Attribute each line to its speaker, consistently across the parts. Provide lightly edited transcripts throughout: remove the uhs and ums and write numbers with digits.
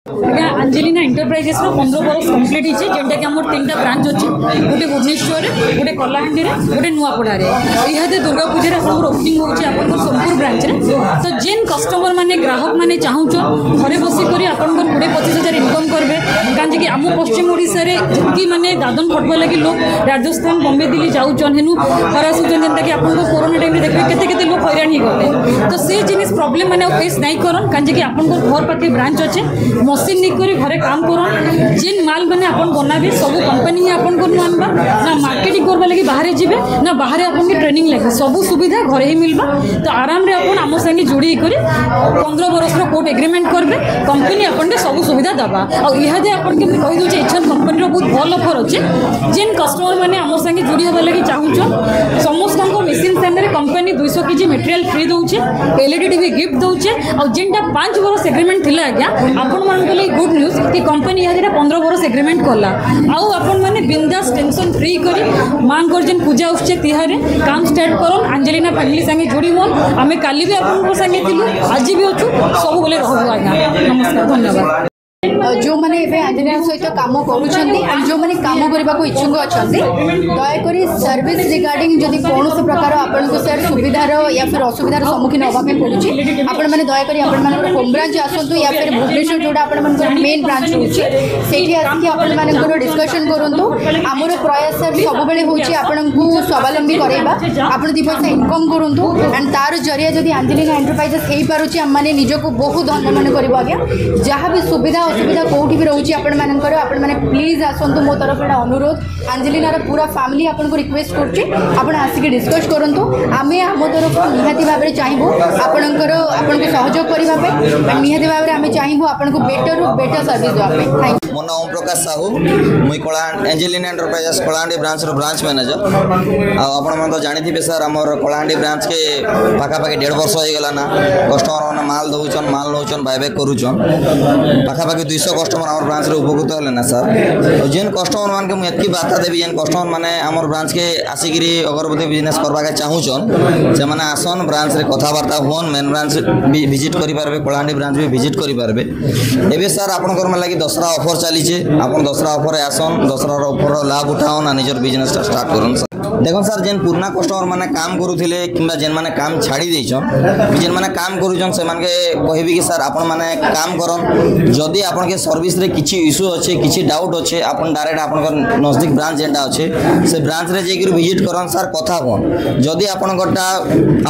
Speaker 1: आज्ञा Angelina enterprises 15 वर्ष complete होती जेनटा कि आम 3टा ब्रांच अच्छे गोटे भुवनेश्वर गोटे कलाहांडी गोटे नुआपड़ा इहादे दुर्गा पूजा सब ओपनिंग होची आपन सोनपुर ब्रांच रे तो जेन कस्टमर माने ग्राहक माने चाहूचो घरे बसी करी आपन 20-25 हजार इनकम करबे कांजे कि आम पश्चिम ओडिसा रे जति माने दादन फटबा लगी लोग राजस्थान बॉम्बे दिल्ली जाउचन हेनु हरासुचन जेनटा कि आपन कोरोना टाइम रे देखबे केते केते लोग हैरान ही गले तो से जिनिस प्रॉब्लम माने फेस नहीं करन कांजे कि आपन घर पाखे ब्रांच अच्छे मशीन नहीं करी घरे काम करन जेन माल बने आपन बनाबे सब कंपनी ही आपन को आनबा ना मार्केटिंग करबा लगी बाहर जीवे ना बाहर आपन के ट्रेनिंग लगे सब सुविधा घरे ही मिलबा तो आराम रे आपन आम संगे जोड़ी करी 15 वर्ष रो कोर्ट एग्रीमेंट करबे कंपनी आपन के सब सुविधा दबा आ इहादे आपन के कहि दउ जे एचन कंपनी रो बहुत भल ऑफर अछि जेन कस्टमर माने आम संगे जोड़ी होबा लगी चाहूचो समस्त को मशीन संगे कंपनी 200 केजी मटेरियल फ्री दउचे एलईडी टीवी गिफ्ट दउचे आ जेनटा 5 वर्ष एग्रीमेंट थिला आज्ञा आपन मन के गुड न्यूज कि कंपनी यहाँ 15 वर्ष एग्रीमेंट कला आउ आपण मैंने बिंदास टेंशन फ्री करी माँ जेन पूजा उससे तिहारे काम स्टार्ट करन अंजेलिना फैमिली संगे जोड़ी मन आम काली भी आपन संगे थिलु आज भी अच्छु सब बोले रहबो आज्ञा नमस्कार धन्यवाद
Speaker 2: जो मैंने अंजलिना सहित कम कर जो मैंने कम करने को इच्छुक अच्छा दयाकोरी सर्विस रिगार्डिंग जदि कौन प्रकार आपन को सर सुविधार या फिर असुविधार सम्मुखीन होगा पड़ुचे आपण मैंने दयाकोरी आपण होम ब्रांच आसतु या फिर भुवनेश्वर जोड़ा आपण मेन ब्रांच रोचे से आसिक आपण डिस्कसन करूँ आमर प्रयास सर सब बेले होची आपण को स्वावलंबी कराइबा आपण 2 पैसा इनकम करूँ एंड तार जरिया जदि अंजलिना एंटरप्राइजेस हो पारुची आम मैंने निजको बहुत धन्य मन करबो आज्ञा जहाँ भी सुविधा असुविधा कौटी भी रोचे आपण मैंने प्लीज आसतु मो तरफ अनुरोध अंजलिनार पूरा फैमिली आपन को रिक्वेस्ट करछी आपण आसिक डिस्कस करंतु आमे आम तरफ निहाती भाबरे चाहिबो आपन को सहयोग करिबा पे निहाती भाबरे आमे चाहिबो आपन को बेटर सर्विस देबा पे थैंक यू।
Speaker 3: मो नाम ओम प्रकाश साहू मुई कला एंजेलिना एंटरप्राइजेस कलाहांडी ब्रांच रो ब्रांच मैनेजर आपण मन तो जानिथिबे सर हमर कलाहांडी ब्रांच के पाखा पाखी 1.5 वर्ष हो गेला ना कस्टमर माने माल दउचन माल नउचन बायबैक करूचन पाखा पाखी 200 कस्टमर हमर ब्रांच रे उपकृत होले ना सर तो जेन कस्टमर मान के मु एतकी बाता देबी जेन कस्टमर माने हमर ब्रांच के आसिगिरी अगरबत्ती बिजनेस करबा के चाहूचन से माने आसन ब्रांच रे कथा वार्ता होन मेन ब्रांच विजिट करि पारबे कलाहांडी ब्रांच भी विजिट करि पारबे एबे सर आपन कर लागि दसरा ऑफर चलीचे आपन दसरा ऑफर आसन दसरा ऑफर लाभ उठाओ ना निजर बिजनेस स्टार्ट करन सर देखो सर जेन पुराना कस्टमर माने काम करूथिले किंबा जेन माने काम छाड़ी देइछन जेन माने काम करूछन से मान के कहबी कि सर आपन माने काम करन जदी आपन के सर्विस रे किछि इशू अछि किछि डाउट अछि आपन डायरेक्ट आपन नजदीक ब्रांच जेंटा अछि से ब्रांच रे जेकी विजिट करन सर कथा होन जदी आपन गटा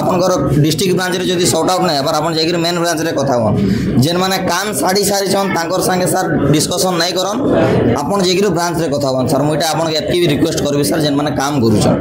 Speaker 3: आपन घर डिस्ट्रिक्ट ब्रांच रे जदी सॉर्ट आउट नै पर आपन जेकी मेन ब्रांच रे कथा होन जेन माने काम छाड़ी सारी छन तांकर संगे सर डिस्कशन नै करन आपन जेकी ब्रांच रे कथा होन सर मोइटा आपन के एतकी भी रिक्वेस्ट करबी सर जेन माने काम करूछन।